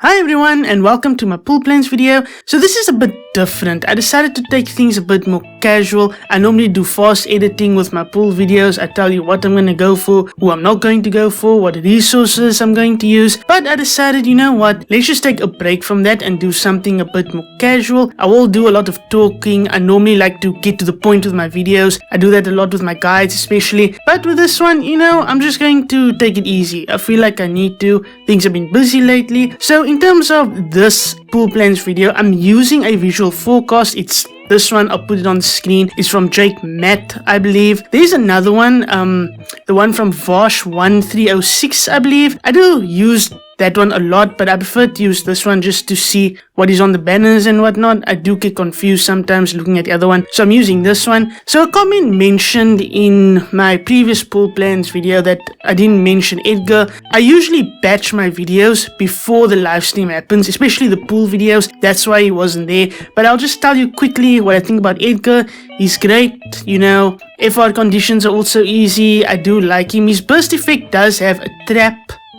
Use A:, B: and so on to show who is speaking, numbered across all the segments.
A: Hi everyone and welcome to my pool plans video. So this is a bit different. I decided to take things a bit more casual. I normally do fast editing with my pool videos. I tell you what I'm going to go for, who I'm not going to go for, what resources I'm going to use. But I decided, you know what, let's just take a break from that and do something a bit more casual. I will do a lot of talking. I normally like to get to the point with my videos. I do that a lot with my guides especially. But with this one, you know, I'm just going to take it easy. I feel like I need to. Things have been busy lately. So in terms of this pool plans video, I'm using a visual forecast. It's this one. I'll put it on the screen. It's from Jake Matt, I believe. There's another one, the one from Vosh1306, I believe. I do use that one a lot, but I prefer to use this one just to see what is on the banners and whatnot. I do get confused sometimes looking at the other one, so I'm using this one. So a comment mentioned in my previous pool plans video that I didn't mention Edgar. I usually batch my videos before the live stream happens, especially the pool videos. That's why he wasn't there. But I'll just tell you quickly what I think about Edgar. He's great, you know. FR conditions are also easy. I do like him. His burst effect does have a trap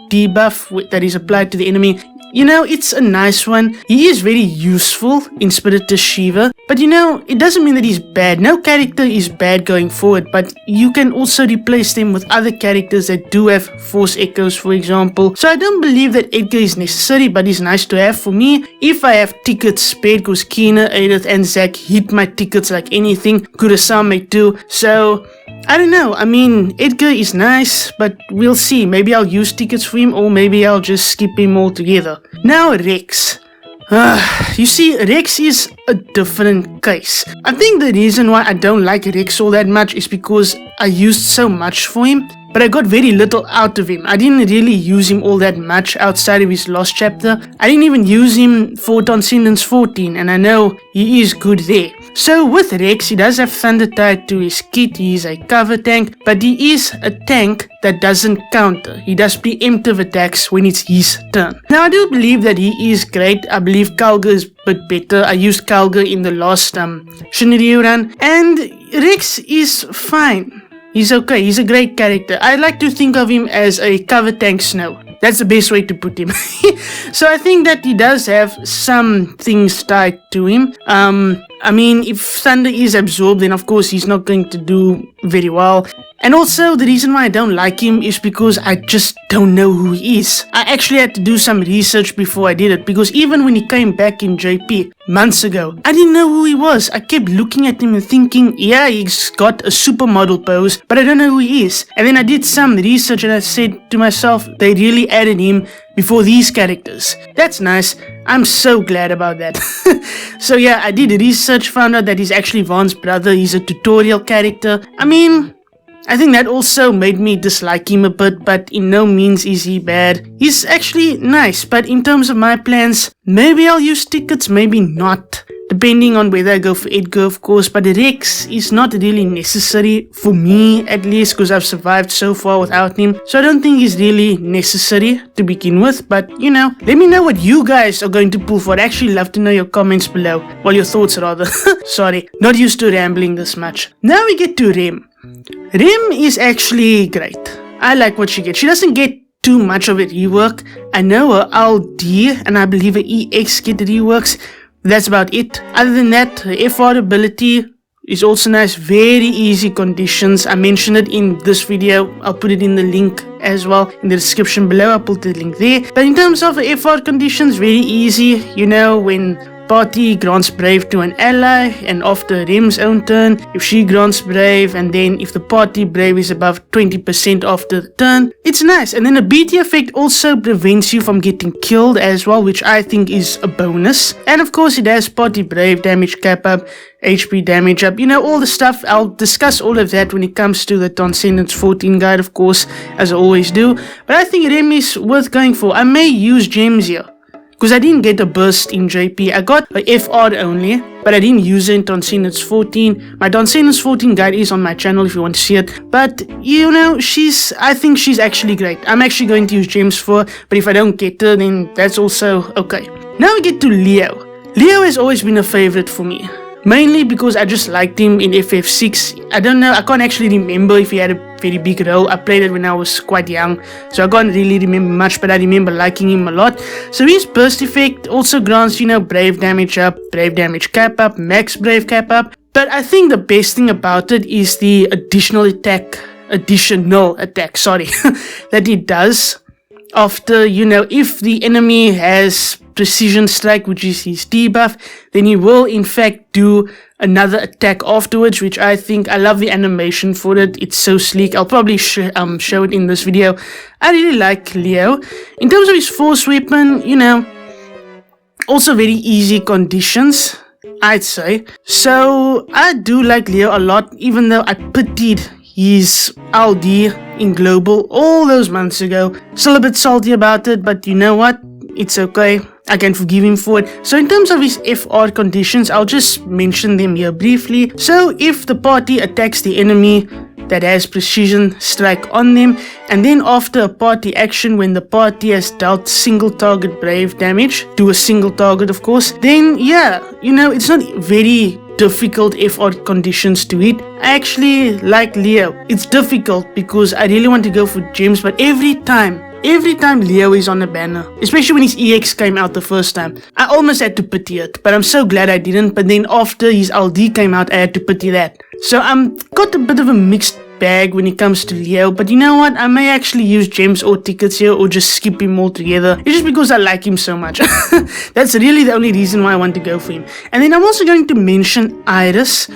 A: debuff that is applied to the enemy. You know, it's a nice one. He is very useful in Spiritus Shiva, but you know, it doesn't mean that he's bad. No character is bad going forward, but you can also replace them with other characters that do have force echoes, for example. So I don't believe that Edgar is necessary, but he's nice to have for me. If I have tickets spared, because Keener, Edith, and Zach hit my tickets like anything. Kurosame too. So I don't know. I mean, Edgar is nice, but we'll see. Maybe I'll use tickets for him, or maybe I'll just skip him altogether. Now, Reks. You see, Reks is a different case. I think the reason why I don't like Reks all that much is because I used so much for him, but I got very little out of him. I didn't really use him all that much outside of his last chapter. I didn't even use him for Transcendence 14, and I know he is good there. So with Reks, he does have Thunder tied to his kit. He is a cover tank, but he is a tank that doesn't counter. He does preemptive attacks when it's his turn. Now I do believe that he is great. I believe Kalga is a bit better. I used Kalga in the last Shinryu run, and Reks is fine. He's okay. He's a great character. I like to think of him as a cover tank Snow. That's the best way to put him. So I think that he does have some things tied to him. I mean, if Thunder is absorbed, then of course he's not going to do very well. And also, the reason why I don't like him is because I just don't know who he is. I actually had to do some research before I did it, because even when he came back in JP months ago, I didn't know who he was. I kept looking at him and thinking, yeah, he's got a supermodel pose, but I don't know who he is. And then I did some research and I said to myself, they really added him before these characters. That's nice. I'm so glad about that. So yeah, I did research, found out that he's actually Vaughn's brother. He's a tutorial character. I mean, I think that also made me dislike him a bit, but in no means is he bad. He's actually nice, but in terms of my plans, maybe I'll use tickets, maybe not. Depending on whether I go for Edgar, of course, but Reks is not really necessary for me, at least, because I've survived so far without him. So I don't think he's really necessary to begin with, but you know, let me know what you guys are going to pull for. I'd actually love to know your comments below. Well, your thoughts rather. Sorry, not used to rambling this much. Now we get to Rem. Rem is actually great. I like what she gets. She doesn't get too much of a rework. I know her LD and I believe her EX get reworks. That's about it. Other than that, her FR ability is also nice. Very easy conditions. I mentioned it in this video. I'll put it in the link as well in the description below. I'll put the link there. But in terms of her FR conditions, very easy. You know, when party grants brave to an ally, and after Rem's own turn, if she grants brave, and then if the party brave is above 20% after the turn, it's nice. And then a BT effect also prevents you from getting killed as well, which I think is a bonus. And of course it has party brave, damage cap up, HP damage up, you know, all the stuff. I'll discuss all of that when it comes to the Transcendence 14 guide, of course, as I always do. But I think Rem is worth going for. I may use gems here, because I didn't get a burst in JP. I got a FR only, but I didn't use it in Transcendence 14. My Transcendence 14 guide is on my channel if you want to see it. But, you know, I think she's actually great. I'm actually going to use gems for her, but if I don't get her, then that's also okay. Now we get to Leo. Leo has always been a favorite for me. mainly because I just liked him in FF6. I don't know, I can't actually remember if he had a very big role. I played it when I was quite young, so I can't really remember much, but I remember liking him a lot. So his burst effect also grants, you know, brave damage up, brave damage cap up, max brave cap up. But I think the best thing about it is the additional attack, that he does after, you know, if the enemy has precision strike, which is his debuff, then he will in fact do another attack afterwards, which I think, I love the animation for it. It's so sleek. I'll probably show it in this video. I really like Leo. In terms of his force weapon, you know, also very easy conditions, I'd say. So I do like Leo a lot, even though I pitied his LD in global all those months ago. Still a bit salty about it, but you know what? It's okay. I can forgive him for it. So in terms of his FR conditions, I'll just mention them here briefly. So if the party attacks the enemy that has precision strike on them, and then after a party action, when the party has dealt single target brave damage to a single target, of course, then yeah, you know, it's not very difficult FR conditions to hit. I actually like Leo. It's difficult because I really want to go for gems, but every time Leo is on the banner, especially when his EX came out the first time, I almost had to pity it, but I'm so glad I didn't. But then after his LD came out, I had to pity that. So I'm got a bit of a mixed bag when it comes to Leo, but you know what, I may actually use gems or tickets here, or just skip him altogether. It's just because I like him so much. That's really the only reason why I want to go for him. And then I'm also going to mention Iris.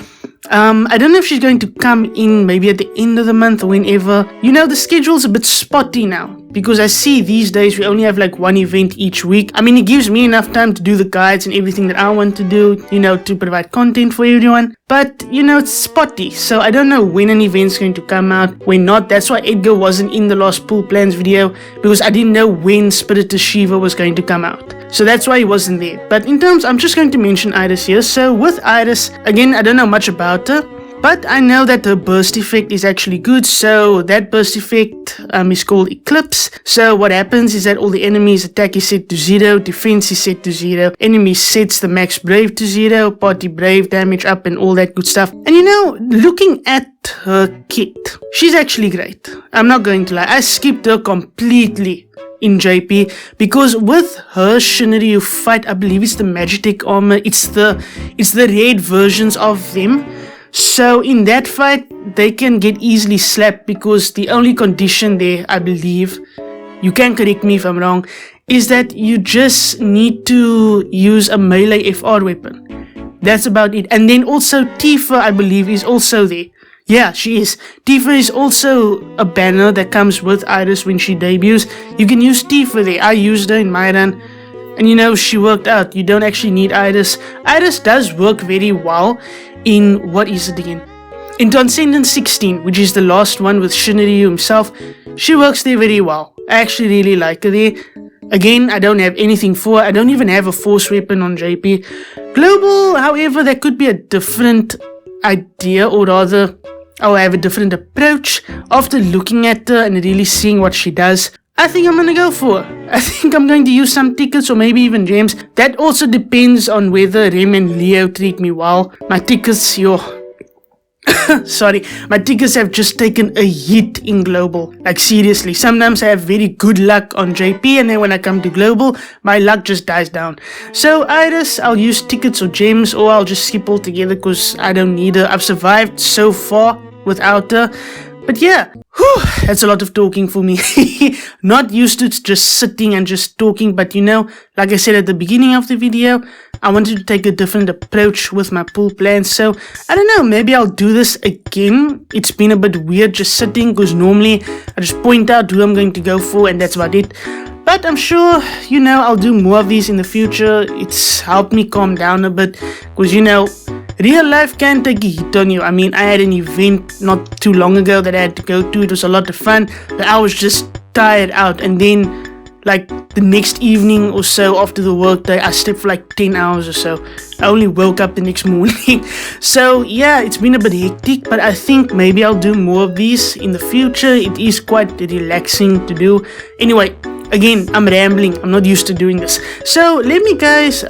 A: I don't know if she's going to come in maybe at the end of the month or whenever. You know, the schedule's a bit spotty now, because I see these days we only have like one event each week. I mean, it gives me enough time to do the guides and everything that I want to do, you know, to provide content for everyone. But, you know, it's spotty, so I don't know when an event's going to come out, when not. That's why Edgar wasn't in the last pool plans video, because I didn't know when Spiritus Shiva was going to come out. So that's why he wasn't there. But in terms, I'm just going to mention Iris here. So with Iris, again, I don't know much about her, but I know that her burst effect is actually good. So that burst effect is called Eclipse. So what happens is that all the enemies' attack is set to 0, defense is set to 0, enemy sets the max brave to 0, party brave damage up and all that good stuff. And you know, looking at her kit, she's actually great. I'm not going to lie, I skipped her completely in JP, because with her Shinary you fight, I believe it's the Magitech armor, it's the red versions of them. So in that fight they can get easily slapped, because the only condition there, I believe, you can correct me if I'm wrong, is that you just need to use a melee FR weapon. That's about it. And then also Tifa, I believe, is also there. Yeah, she is. Tifa is also a banner that comes with Iris when she debuts. You can use Tifa there. I used her in my run, and you know, she worked out. You don't actually need Iris. Iris does work very well in, what is it again? In Transcendence 16, which is the last one with Shinryu himself. She works there very well. I actually really like her there. Again, I don't have anything for her. I don't even have a force weapon on JP. Global, however, that could be a different idea, or rather, I'll have a different approach. After looking at her and really seeing what she does, I think I'm gonna go for her. I think I'm going to use some tickets or maybe even gems. That also depends on whether Rem and Leo treat me well. My tickets, sorry, my tickets have just taken a hit in global. Like seriously, sometimes I have very good luck on JP, and then when I come to global, my luck just dies down. So Iris, I'll use tickets or gems, or I'll just skip altogether because I don't need her. I've survived so far without her. But yeah, that's a lot of talking for me. Not used to just sitting and just talking, but you know, like I said at the beginning of the video, I wanted to take a different approach with my pool plans. So I don't know, maybe I'll do this again. It's been a bit weird just sitting, because normally I just point out who I'm going to go for and that's about it. But I'm sure, you know, I'll do more of these in the future. It's helped me calm down a bit, because you know, real life can take a hit on you. I mean, I had an event not too long ago that I had to go to. It was a lot of fun, but I was just tired out. And then, like, the next evening or so after the work day, I slept for like 10 hours or so. I only woke up the next morning. So, yeah, it's been a bit hectic, but I think maybe I'll do more of these in the future. It is quite relaxing to do. Anyway, again, I'm rambling. I'm not used to doing this. So, let me guys...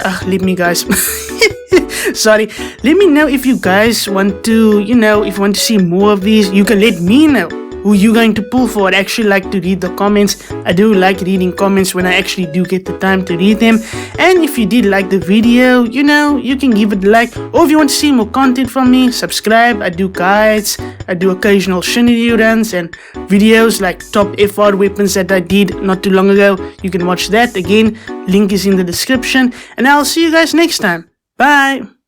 A: Sorry. Let me know if you guys want to, if you want to see more of these. You can let me know who you're going to pull for. I'd actually like to read the comments. I do like reading comments when I actually do get the time to read them. And if you did like the video, you can give it a like. Or if you want to see more content from me, subscribe. I do guides, I do occasional shinny runs and videos like top FR weapons that I did not too long ago. You can watch that. Again, link is in the description. And I'll see you guys next time. Bye!